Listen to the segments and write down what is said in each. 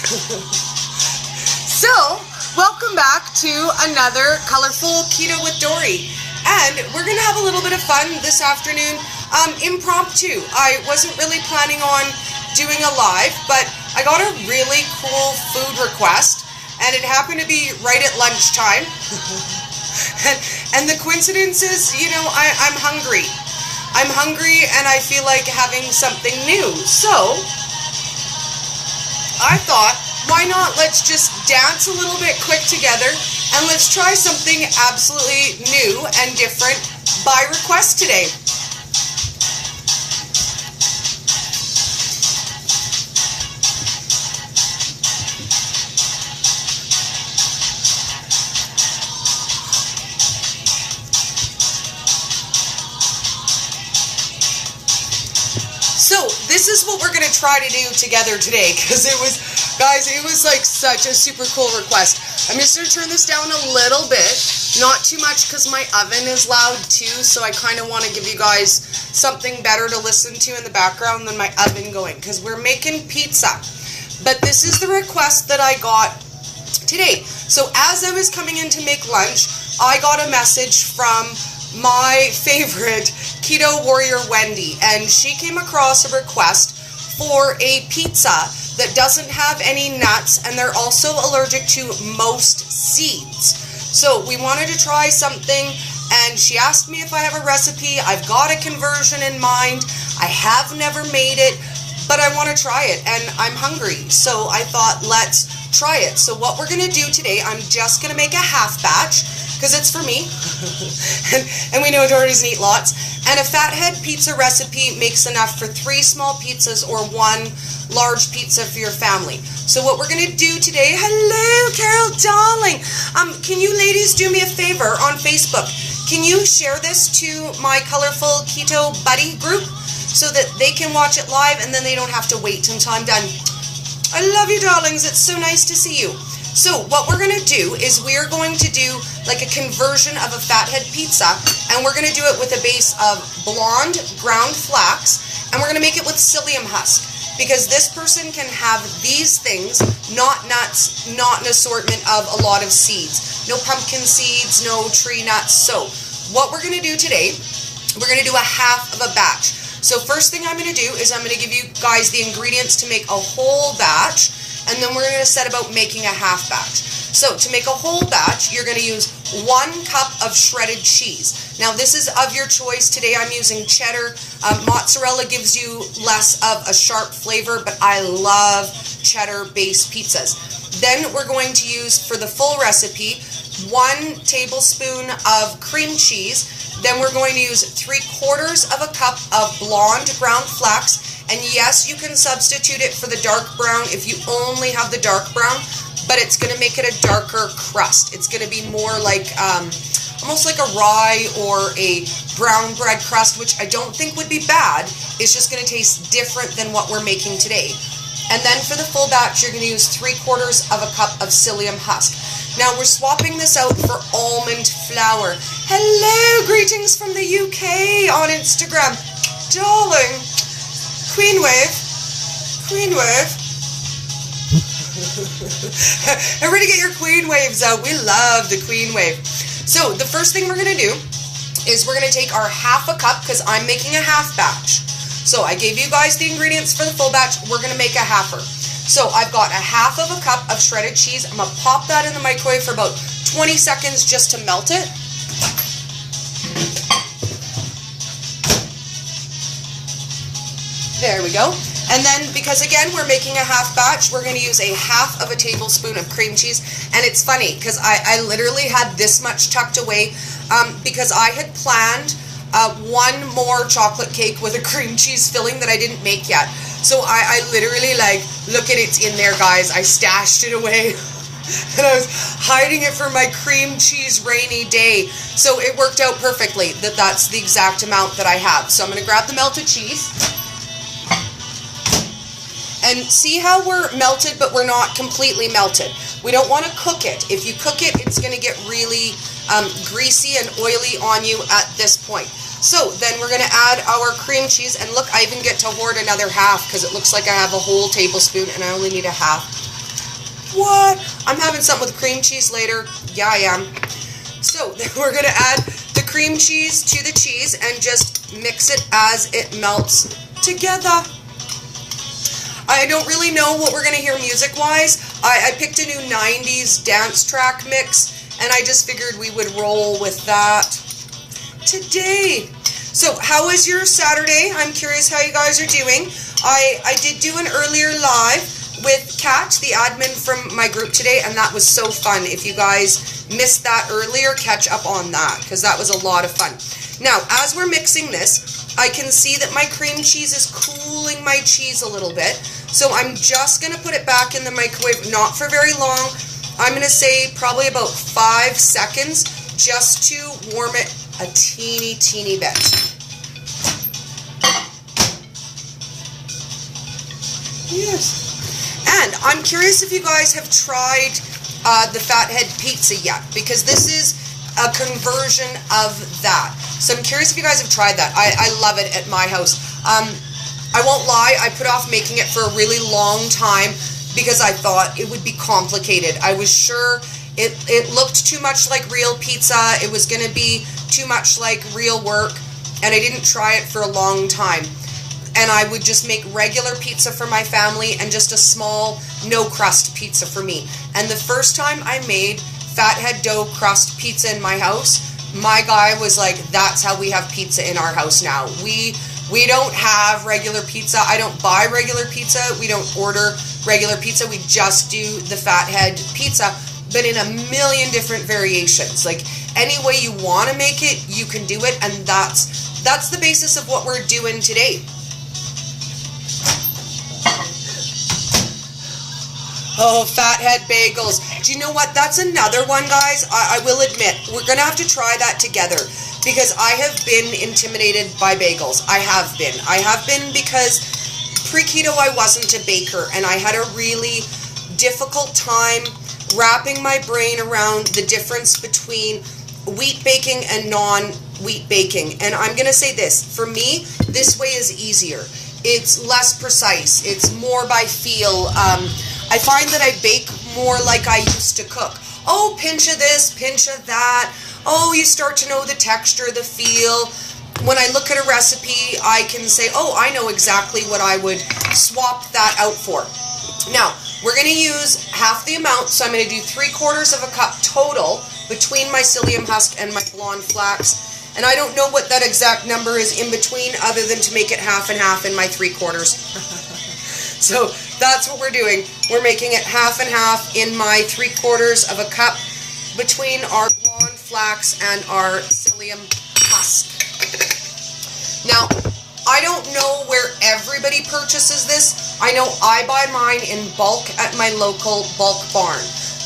So, welcome back to another Colorful Keto with Dory. And we're going to have a little bit of fun this afternoon. Impromptu. I wasn't really planning on doing a live, but I got a really cool food request, and it happened to be right at lunchtime. and the coincidence is, you know, I'm hungry. I'm hungry and I feel like having something new. So, I thought, why not let's just dance a little bit quick together and let's try something absolutely new and different by request today. So this is what we're going to try to do together today, because it was like such a super cool request. I'm just going to turn this down a little bit, not too much because my oven is loud too, so I kind of want to give you guys something better to listen to in the background than my oven going, because we're making pizza. But this is the request that I got today. So as I was coming in to make lunch, I got a message from my favorite keto warrior Wendy, and she came across a request for a pizza that doesn't have any nuts, and they're also allergic to most seeds. So we wanted to try something, and she asked me if I have a recipe. I've got a conversion in mind. I have never made it, but I want to try it, and I'm hungry, so I thought let's try it. So what we're going to do today, I'm just going to make a half batch, because it's for me, and we know Dory's eat lots. And a fathead pizza recipe makes enough for 3 small pizzas or 1 large pizza for your family. So what we're going to do today, hello Carol darling, can you ladies do me a favor on Facebook? Can you share this to my Colorful Keto Buddy group so that they can watch it live and then they don't have to wait until I'm done? I love you darlings, it's so nice to see you. So what we're going to do is we're going to do like a conversion of a fathead pizza, and we're going to do it with a base of blonde ground flax, and we're going to make it with psyllium husk, because this person can have these things, not nuts, not an assortment of a lot of seeds, no pumpkin seeds, no tree nuts. So what we're going to do today, we're going to do a half of a batch. So first thing I'm going to do is I'm going to give you guys the ingredients to make a whole batch, and then we're going to set about making a half batch. So to make a whole batch, you're going to use 1 cup of shredded cheese. Now this is of your choice. Today I'm using cheddar. Mozzarella gives you less of a sharp flavor, but I love cheddar-based pizzas. Then we're going to use, for the full recipe, 1 tablespoon of cream cheese. Then we're going to use 3/4 of a cup of blonde ground flax. And yes, you can substitute it for the dark brown if you only have the dark brown, but it's going to make it a darker crust. It's going to be more like, almost like a rye or a brown bread crust, which I don't think would be bad. It's just going to taste different than what we're making today. And then for the full batch, you're going to use 3/4 of a cup of psyllium husk. Now we're swapping this out for almond flour. Hello, greetings from the UK on Instagram. Darling. Queen wave. Queen wave. Everybody get your queen waves out. We love the queen wave. So the first thing we're going to do is we're going to take our half a cup, because I'm making a half batch. So I gave you guys the ingredients for the full batch. We're going to make a halfer. So I've got a half of a cup of shredded cheese. I'm going to pop that in the microwave for about 20 seconds just to melt it. There we go. And then, because again, we're making a half batch, we're going to use a half of a tablespoon of cream cheese. And it's funny, because I literally had this much tucked away, because I had planned 1 more chocolate cake with a cream cheese filling that I didn't make yet. So I literally, like, look at it's in there, guys. I stashed it away. And I was hiding it for my cream cheese rainy day. So it worked out perfectly that that's the exact amount that I have. So I'm going to grab the melted cheese. And see how we're melted, but we're not completely melted. We don't want to cook it. If you cook it, it's going to get really greasy and oily on you at this point. So then we're going to add our cream cheese. And look, I even get to hoard another half because it looks like I have a whole tablespoon and I only need a half. What? I'm having something with cream cheese later. Yeah, I am. So then we're going to add the cream cheese to the cheese and just mix it as it melts together. I don't really know what we're going to hear music-wise. I picked a new 90s dance track mix, and I just figured we would roll with that today. So how was your Saturday? I'm curious how you guys are doing. I did do an earlier live with Kat, the admin from my group today, and that was so fun. If you guys missed that earlier, catch up on that, because that was a lot of fun. Now, as we're mixing this, I can see that my cream cheese is cooling my cheese a little bit. So I'm just going to put it back in the microwave, not for very long. I'm going to say probably about 5 seconds, just to warm it a teeny bit. Yes. And I'm curious if you guys have tried the Fathead pizza yet, because this is a conversion of that. So I'm curious if you guys have tried that. I love it at my house. I won't lie, I put off making it for a really long time because I thought it would be complicated. I was sure it looked too much like real pizza. It was going to be too much like real work, and I didn't try it for a long time. And I would just make regular pizza for my family and just a small no-crust pizza for me. And the first time I made Fathead dough crust pizza in my house, my guy was like, that's how we have pizza in our house now. We don't have regular pizza. I don't buy regular pizza. We don't order regular pizza. We just do the Fathead pizza, but in a million different variations. Like, any way you want to make it, you can do it, and that's the basis of what we're doing today. Oh, Fathead bagels. Do you know what? That's another one, guys. I will admit, we're going to have to try that together, because I have been intimidated by bagels. I have been because pre-keto I wasn't a baker, and I had a really difficult time wrapping my brain around the difference between wheat baking and non-wheat baking. And I'm going to say this, for me, this way is easier. It's less precise. It's more by feel. I find that I bake more like I used to cook. Oh, pinch of this, pinch of that. Oh, you start to know the texture, the feel. When I look at a recipe, I can say, oh, I know exactly what I would swap that out for. Now, we're going to use half the amount, so I'm going to do 3/4 of a cup total between my psyllium husk and my blonde flax. And I don't know what that exact number is in between, other than to make it half and half in my 3/4. So that's what we're doing. We're making it half and half in my 3/4 of a cup between our blonde flax and our psyllium husk. Now, I don't know where everybody purchases this. I know I buy mine in bulk at my local bulk barn.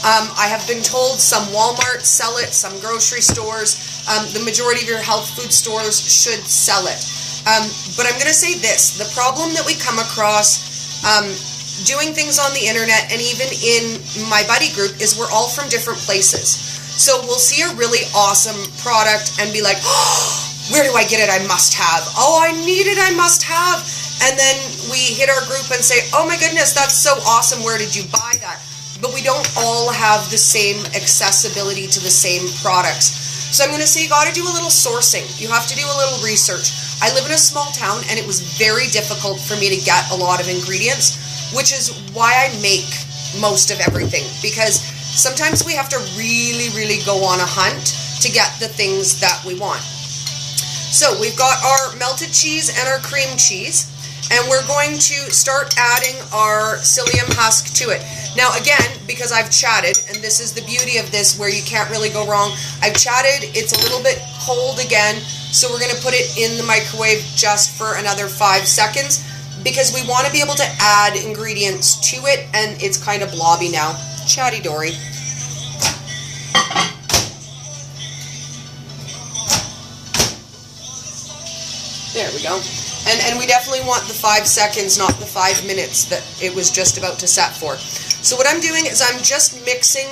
I have been told some Walmart sell it, some grocery stores. The majority of your health food stores should sell it. But I'm going to say this. The problem that we come across doing things on the internet and even in my buddy group is we're all from different places. So we'll see a really awesome product and be like, oh, where do I get it? I must have. Oh, I need it. I must have. And then we hit our group and say, oh my goodness, that's so awesome. Where did you buy that? But we don't all have the same accessibility to the same products. So I'm going to say you got to do a little sourcing. You have to do a little research. I live in a small town, and it was very difficult for me to get a lot of ingredients, which is why I make most of everything, because sometimes we have to really, really go on a hunt to get the things that we want. So we've got our melted cheese and our cream cheese, and we're going to start adding our psyllium husk to it. Now again, because I've chatted, and this is the beauty of this where you can't really go wrong, I've chatted, it's a little bit cold again, so we're going to put it in the microwave just for another 5 seconds, because we want to be able to add ingredients to it, and it's kind of blobby now. Chatty Dory. There we go. And we definitely want the 5 seconds, not the 5 minutes that it was just about to set for. So what I'm doing is I'm just mixing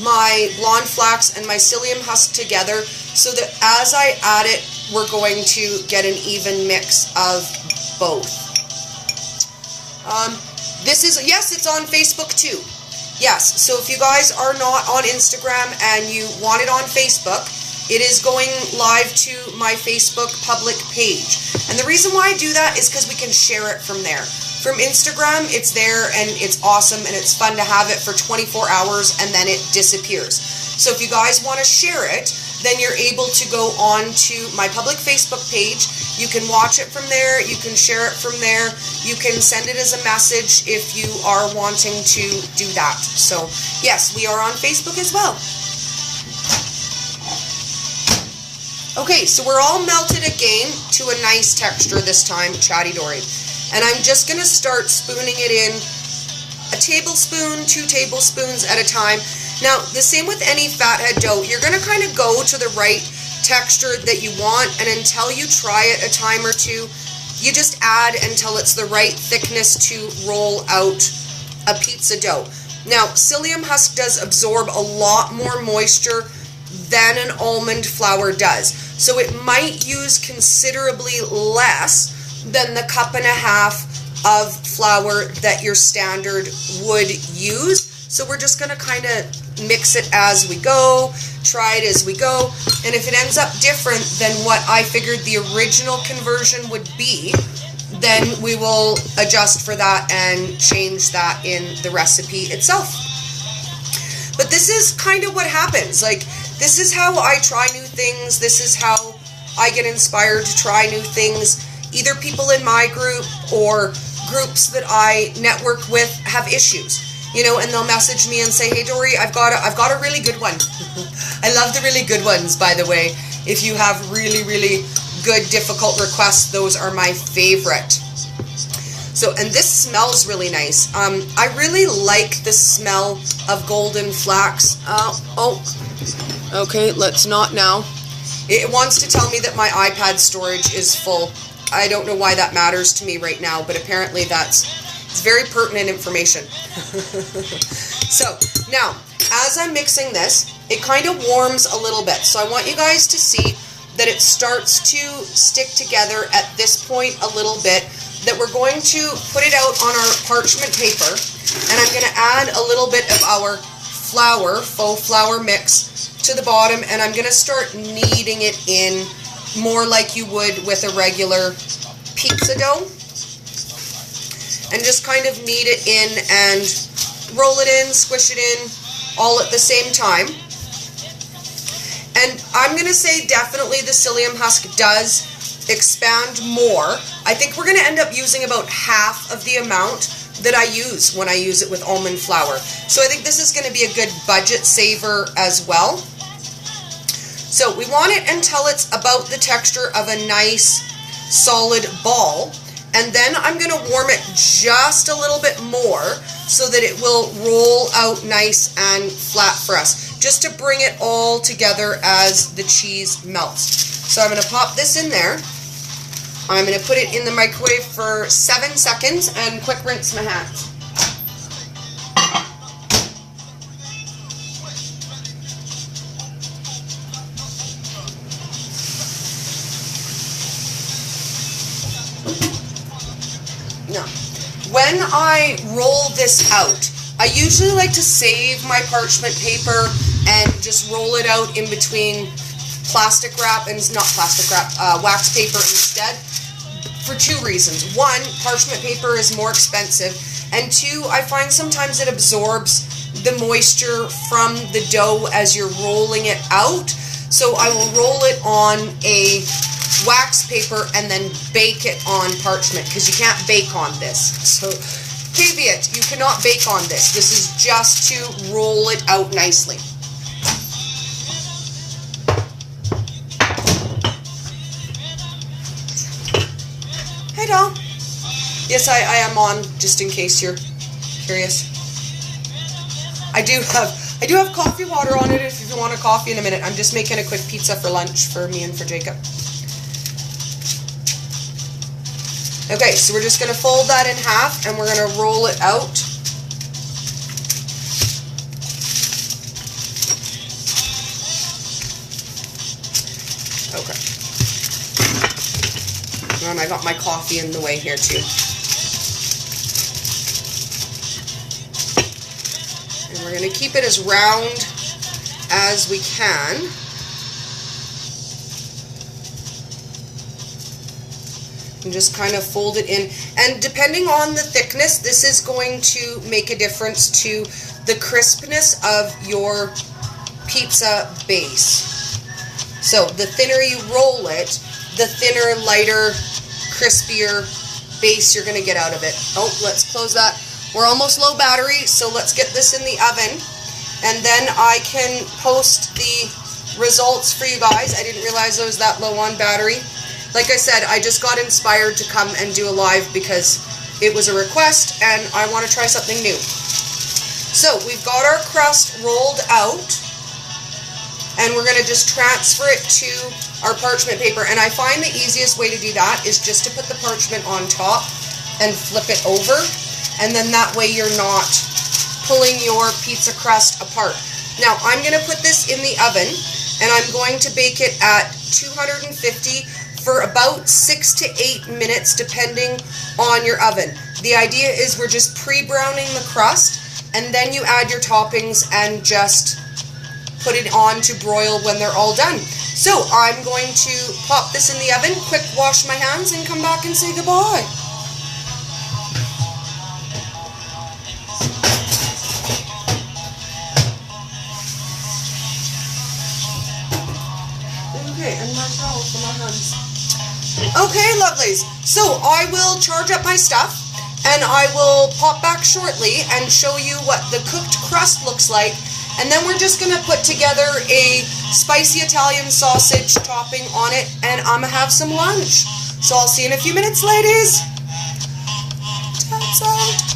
my blonde flax and my psyllium husk together so that as I add it, we're going to get an even mix of both. This is, yes, it's on Facebook too. Yes, so if you guys are not on Instagram and you want it on Facebook, it is going live to my Facebook public page. And the reason why I do that is because we can share it from there. From Instagram, it's there and it's awesome and it's fun to have it for 24 hours and then it disappears. So if you guys want to share it, then you're able to go on to my public Facebook page. You can watch it from there. You can share it from there. You can send it as a message if you are wanting to do that. So yes, we are on Facebook as well. Okay, so we're all melted again to a nice texture this time, Chatty Dory. And I'm just going to start spooning it in a tablespoon, 2 tablespoons at a time. Now, the same with any fathead dough. You're going to kind of go to the right texture that you want, and until you try it a time or two, you just add until it's the right thickness to roll out a pizza dough. Now, psyllium husk does absorb a lot more moisture than an almond flour does. So it might use considerably less than the 1.5 cups of flour that your standard would use. So we're just going to kind of mix it as we go, try it as we go, and if it ends up different than what I figured the original conversion would be, then we will adjust for that and change that in the recipe itself. But this is kind of what happens. Like, this is how I try new things. This is how I get inspired to try new things. Either people in my group or groups that I network with have issues, you know, and they'll message me and say, "Hey Dory, I've got a really good one." I love the really good ones, by the way. If you have really, really good, difficult requests, those are my favorite. So, and this smells really nice. I really like the smell of golden flax. Okay, let's not now. It wants to tell me that my iPad storage is full. I don't know why that matters to me right now, but apparently it's very pertinent information. So, now, as I'm mixing this, it kind of warms a little bit. So I want you guys to see that it starts to stick together at this point a little bit, that we're going to put it out on our parchment paper, and I'm going to add a little bit of our flour, faux flour mix to the bottom, and I'm going to start kneading it in more like you would with a regular pizza dough, and just kind of knead it in and roll it in, squish it in, all at the same time. And I'm going to say definitely the psyllium husk does expand more. I think we're going to end up using about half of the amount that I use when I use it with almond flour. So I think this is going to be a good budget saver as well. So we want it until it's about the texture of a nice solid ball, and then I'm going to warm it just a little bit more so that it will roll out nice and flat for us, just to bring it all together as the cheese melts. So I'm going to pop this in there. I'm going to put it in the microwave for 7 seconds and quick rinse my hands. Now, when I roll this out, I usually like to save my parchment paper and just roll it out in between plastic wrap and wax paper instead, for 2 reasons. 1, parchment paper is more expensive, and 2, I find sometimes it absorbs the moisture from the dough as you're rolling it out. So I will roll it on a wax paper and then bake it on parchment, because you can't bake on this. So caveat, you cannot bake on this. This is just to roll it out nicely. Hey doll. Yes, I am on, just in case you're curious. I do have coffee water on it if you want a coffee in a minute. I'm just making a quick pizza for lunch for me and for Jacob. Okay, so we're just going to fold that in half and we're going to roll it out. Okay. And I got my coffee in the way here too. And we're going to keep it as round as we can. And just kind of fold it in. And depending on the thickness, this is going to make a difference to the crispness of your pizza base. So the thinner you roll it, the thinner, lighter, crispier base you're going to get out of it. Oh, let's close that. We're almost low battery, so let's get this in the oven. And then I can post the results for you guys. I didn't realize I was that low on battery. Like I said, I just got inspired to come and do a live because it was a request and I want to try something new. So we've got our crust rolled out and we're going to just transfer it to our parchment paper. And I find the easiest way to do that is just to put the parchment on top and flip it over. And then that way you're not pulling your pizza crust apart. Now I'm going to put this in the oven and I'm going to bake it at 250 for about 6 to 8 minutes depending on your oven. The idea is we're just pre-browning the crust and then you add your toppings and just put it on to broil when they're all done. So I'm going to pop this in the oven, quick wash my hands and come back and say goodbye. Okay, and my towel for my hands. Okay, lovelies. So I will charge up my stuff and I will pop back shortly and show you what the cooked crust looks like. And then we're just going to put together a spicy Italian sausage topping on it and I'm going to have some lunch. So I'll see you in a few minutes, ladies. Ta-ta.